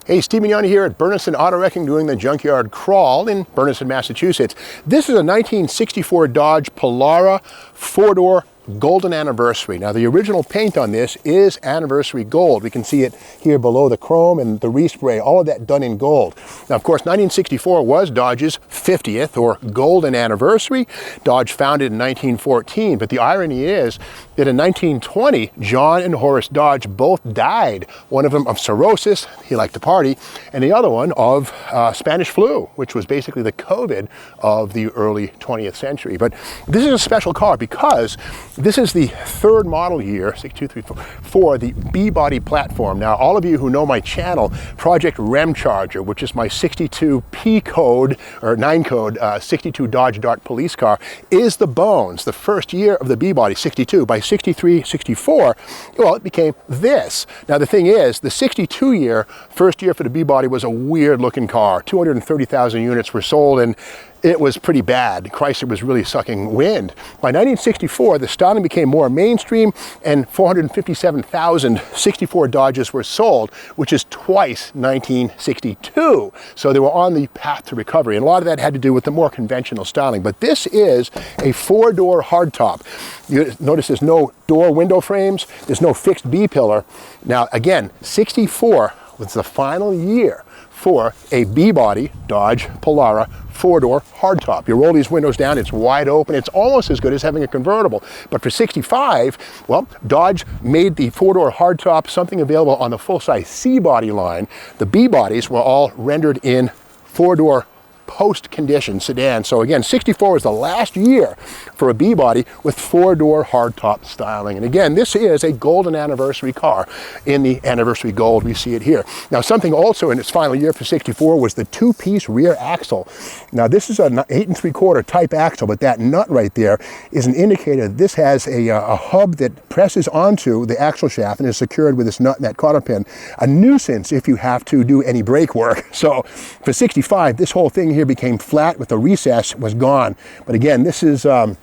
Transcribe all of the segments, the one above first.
Hey, Steve Mignani here at Burniston Auto Wrecking doing the Junkyard Crawl in Burniston, Massachusetts. This is a 1964 Dodge Polara four-door Golden Anniversary. Now the original paint on this is Anniversary Gold. We can see it here below the chrome and the respray, all of that done in gold. Now of course 1964 was Dodge's 50th or Golden Anniversary. Dodge founded in 1914, but the irony is that in 1920 John and Horace Dodge both died. One of them of cirrhosis, he liked to party, and the other one of Spanish flu, which was basically the COVID of the early 20th century. But this is a special car because this is the third model year, 6234, for the B-body platform. Now, all of you who know my channel, Project Rem Charger, which is my 62 P code, or 9 code, 62 Dodge Dart police car, is the bones, the first year of the B-body, 62. By 63, 64, well, it became this. Now, the thing is, the 62 year, first year for the B-body was a weird looking car. 230,000 units were sold, and it was pretty bad. Chrysler was really sucking wind. By 1964, the styling became more mainstream and 457,000 64 Dodges were sold, which is twice 1962. So they were on the path to recovery. And a lot of that had to do with the more conventional styling. But this is a four-door hardtop. You notice there's no door window frames. There's no fixed B-pillar. Now, again, 64 was the final year for a B-body Dodge Polara four-door hardtop. You roll these windows down, it's wide open. It's almost as good as having a convertible. But for 65, well, Dodge made the four-door hardtop something available on the full-size C-body line. The B-bodies were all rendered in four-door post-condition sedan. So again, 64 was the last year for a B-body with four-door hardtop styling. And again, this is a Golden Anniversary car in the Anniversary Gold. We see it here. Now, something also in its final year for 64 was the two-piece rear axle. Now, this is an 8 3/4 type axle, but that nut right there is an indicator that this has a hub that presses onto the axle shaft and is secured with this nut and that cotter pin. A nuisance if you have to do any brake work. So for 65, this whole thing here became flat with the recess was gone. But again, this is an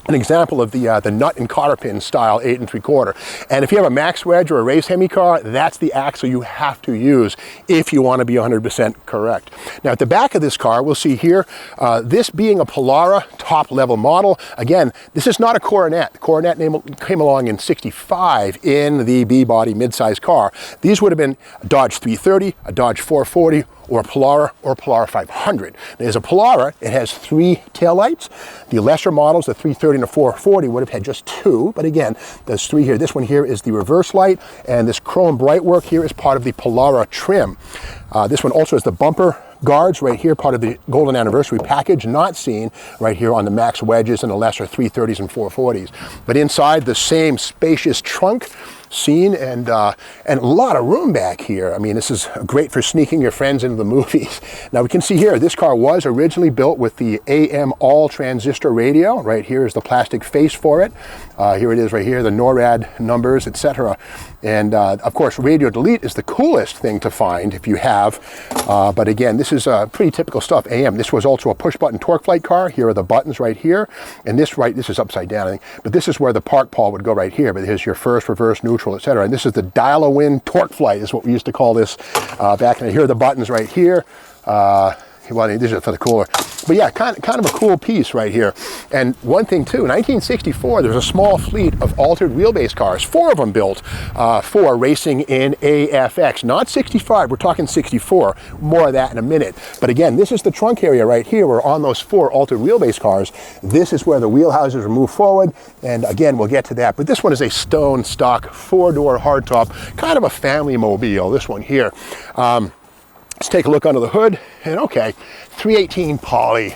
example of the nut and cotter pin style 8 3/4. And if you have a max wedge or a Race Hemi car, that's the axle you have to use if you want to be 100% correct. Now at the back of this car, we'll see here, this being a Polara top level model. Again, this is not a Coronet. The Coronet came along in 65 in the B-body midsize car. These would have been a Dodge 330, a Dodge 440, or a Polara 500. There's a Polara, it has 3 taillights. The lesser models, the 330 and the 440, would have had just 2, but again, there's 3 here. This one here is the reverse light, and this chrome bright work here is part of the Polara trim. This one also has the bumper guards right here, part of the Golden Anniversary package, not seen right here on the max wedges and the lesser 330s and 440s. But inside, the same spacious trunk seen, and a lot of room back here. I mean, this is great for sneaking your friends into the movies. Now we can see here, this car was originally built with the AM all transistor radio. Right here is the plastic face for it. Here it is right here, the NORAD numbers, etc. And of course, radio delete is the coolest thing to find if you have. But again, this is pretty typical stuff, AM. This was also a push-button torque flight car. Here are the buttons right here. And this is upside down, I think. But this is where the park pawl would go right here. But here's your first, reverse, neutral, etc. And this is the dial-a-win torque flight is what we used to call this back in. Here are the buttons right here. Well, these are for the cooler. But yeah, kind of a cool piece right here. And one thing too, 1964, there was a small fleet of altered wheelbase cars, 4 of them built for racing in AFX. Not 65, we're talking 64. More of that in a minute. But again, this is the trunk area right here where on those 4 altered wheelbase cars, this is where the wheelhouses are moved forward. And again, we'll get to that. But this one is a stone stock 4-door hardtop, kind of a family mobile, this one here. Let's take a look under the hood, and okay, 318 poly.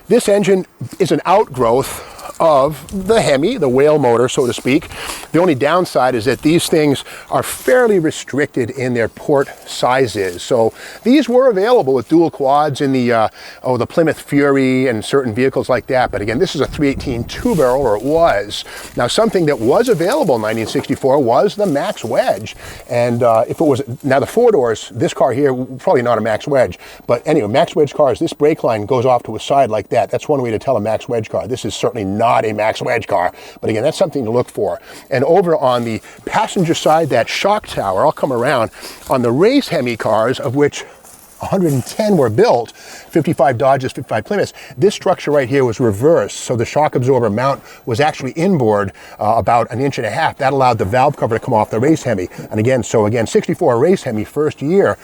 This engine is an outgrowth of the Hemi, the whale motor, so to speak. The only downside is that these things are fairly restricted in their port sizes. So these were available with dual quads in the Plymouth Fury and certain vehicles like that. But again, this is a 318 two-barrel, or it was. Now, something that was available in 1964 was the max wedge. And if it was, now the 4 doors, this car here, probably not a max wedge. But anyway, max wedge cars, this brake line goes off to a side like that. That's one way to tell a max wedge car. This is certainly not not a max wedge car. But again, that's something to look for. And over on the passenger side, that shock tower, I'll come around, on the Race Hemi cars, of which 110 were built, 55 Dodges, 55 Plymouths. This structure right here was reversed, so the shock absorber mount was actually inboard about 1.5 inches. That allowed the valve cover to come off the Race Hemi. And again, 64 Race Hemi first year.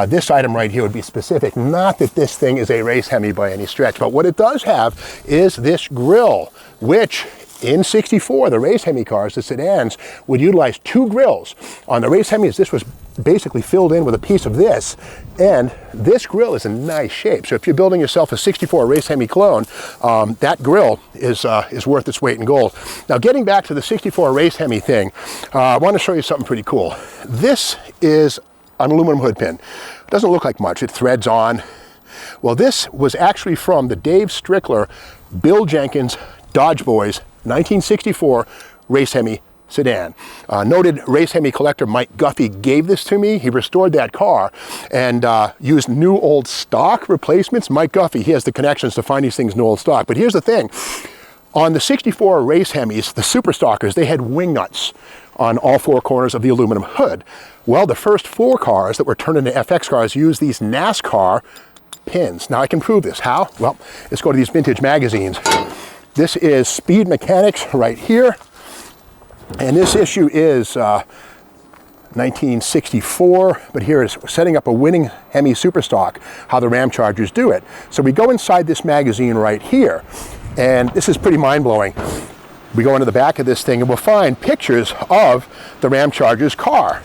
This item right here would be specific. Not that this thing is a Race Hemi by any stretch, but what it does have is this grille, which in 64, the Race Hemi cars, the sedans, would utilize 2 grills. On the Race Hemis, this was basically filled in with a piece of this, and this grill is in nice shape. So if you're building yourself a 64 Race Hemi clone, that grill is worth its weight in gold. Now, getting back to the 64 Race Hemi thing, I want to show you something pretty cool. This is an aluminum hood pin. It doesn't look like much. It threads on. Well, this was actually from the Dave Strickler, Bill Jenkins, Dodge Boys 1964 Race Hemi sedan. Noted Race Hemi collector Mike Guffey gave this to me. He restored that car and used new old stock replacements. Mike Guffey, he has the connections to find these things in old stock. But here's the thing. On the 64 Race Hemis, the super stockers, they had wing nuts on all 4 corners of the aluminum hood. Well, the first 4 cars that were turned into FX cars used these NASCAR pins. Now, I can prove this. How? Well, let's go to these vintage magazines. This is Speed Mechanics right here, and this issue is 1964, but here is setting up a winning Hemi Superstock, how the Ram Chargers do it. So we go inside this magazine right here, and this is pretty mind-blowing. We go into the back of this thing and we'll find pictures of the Ram Chargers car.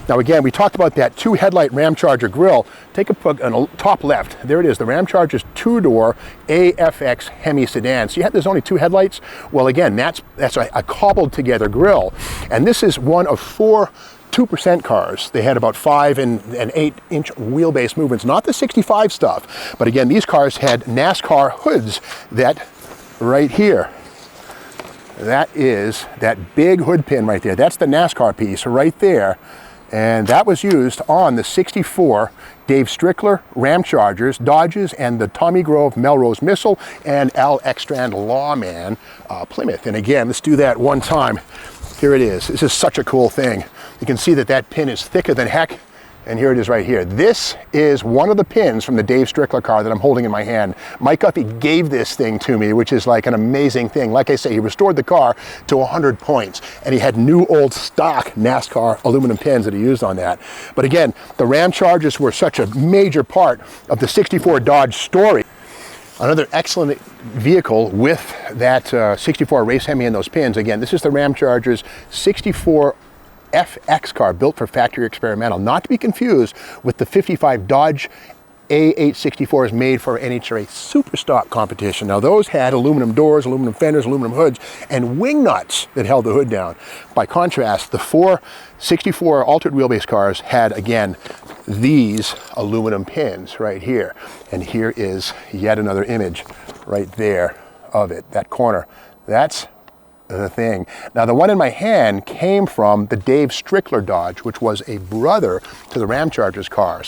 Now again, we talked about that 2-headlight Ram Charger grille. Take a look on the top left. There it is, the Ram Charger's 2-door AFX Hemi sedan. So there's only 2 headlights. Well, again, that's a cobbled together grille. And this is one of 4 2% cars. They had about 5 and 8-inch wheelbase movements, not the 65 stuff. But again, these cars had NASCAR hoods that right here. That is that big hood pin right there. That's the NASCAR piece right there. And that was used on the 64 Dave Strickler Ram Chargers, Dodges, and the Tommy Grove Melrose Missile and Al Extrand Lawman Plymouth. And again, let's do that one time. Here it is. This is such a cool thing. You can see that that pin is thicker than heck. And here it is right here. This is one of the pins from the Dave Strickler car that I'm holding in my hand. Mike Guffey gave this thing to me, which is like an amazing thing. Like I say, he restored the car to 100 points, and he had new old stock NASCAR aluminum pins that he used on that. But again, the Ram Chargers were such a major part of the 64 Dodge story. Another excellent vehicle with that 64 Race Hemi and those pins. Again, this is the Ram Chargers 64 FX car built for factory experimental, not to be confused with the 55 Dodge A864s made for NHRA Superstock competition. Now those had aluminum doors, aluminum fenders, aluminum hoods, and wing nuts that held the hood down. By contrast, the 4 64 altered wheelbase cars had, again, these aluminum pins right here. And here is yet another image right there of it, that corner. That's the thing. Now the one in my hand came from the Dave Strickler Dodge, which was a brother to the Ram Chargers car.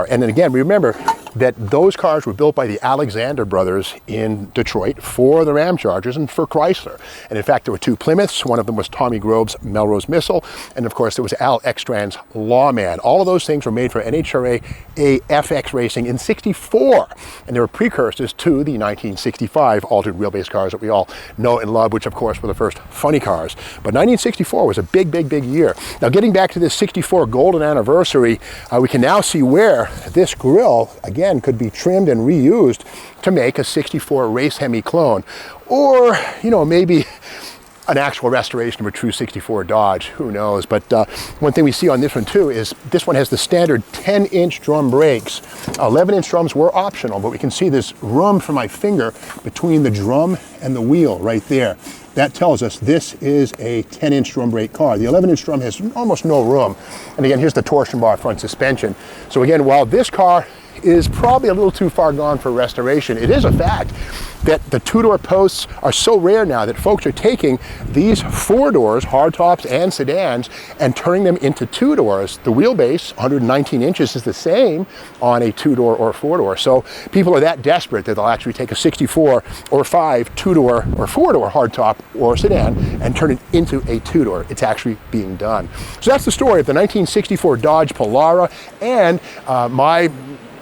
And then again, remember that those cars were built by the Alexander brothers in Detroit for the Ram Chargers and for Chrysler. And in fact, there were 2 Plymouths. One of them was Tommy Grove's Melrose Missile. And of course, there was Al Extrand's Lawman. All of those things were made for NHRA AFX racing in 64. And they were precursors to the 1965 altered wheelbase cars that we all know and love, which of course were the first funny cars. But 1964 was a big, big, big year. Now getting back to this 64 Golden Anniversary, we can now see where this grille, again, could be trimmed and reused to make a 64 Race Hemi clone. Or, you know, maybe an actual restoration of a true 64 Dodge, who knows. But one thing we see on this one too is this one has the standard 10-inch drum brakes. 11-inch drums were optional, but we can see this room for my finger between the drum and the wheel right there. That tells us this is a 10-inch drum brake car. The 11-inch drum has almost no room. And again, here's the torsion bar front suspension. So again, while this car is probably a little too far gone for restoration. It is a fact that the two-door posts are so rare now that folks are taking these four doors, hardtops and sedans, and turning them into two doors. The wheelbase, 119 inches, is the same on a two-door or four-door. So people are that desperate that they'll actually take a 64 or 5 two-door or four-door hardtop or sedan and turn it into a two-door. It's actually being done. So that's the story of the 1964 Dodge Polara and my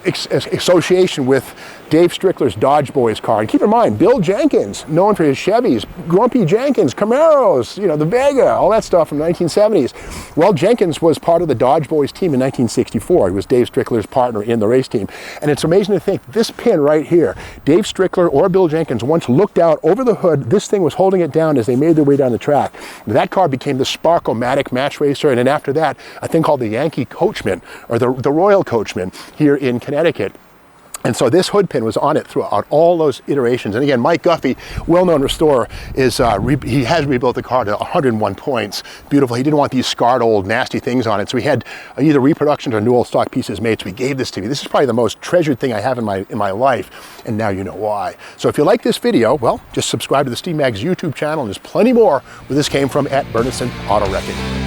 association with Dave Strickler's Dodge Boys car. And keep in mind, Bill Jenkins, known for his Chevys, Grumpy Jenkins, Camaros, you know, the Vega, all that stuff from the 1970s. Well, Jenkins was part of the Dodge Boys team in 1964. He was Dave Strickler's partner in the race team. And it's amazing to think, this pin right here, Dave Strickler or Bill Jenkins once looked out over the hood. This thing was holding it down as they made their way down the track. That car became the Spark-O-Matic match racer, and then after that, a thing called the Yankee Coachman, or the Royal Coachman here in Connecticut. And so this hood pin was on it throughout all those iterations. And again, Mike Guffey, well-known restorer, he has rebuilt the car to 101 points. Beautiful. He didn't want these scarred old nasty things on it. So he had either reproductions or new old stock pieces made. So he gave this to me. This is probably the most treasured thing I have in my life. And now you know why. So if you like this video, well, just subscribe to the Steve Maggs YouTube channel. And there's plenty more where this came from at Bernison Auto Wrecking.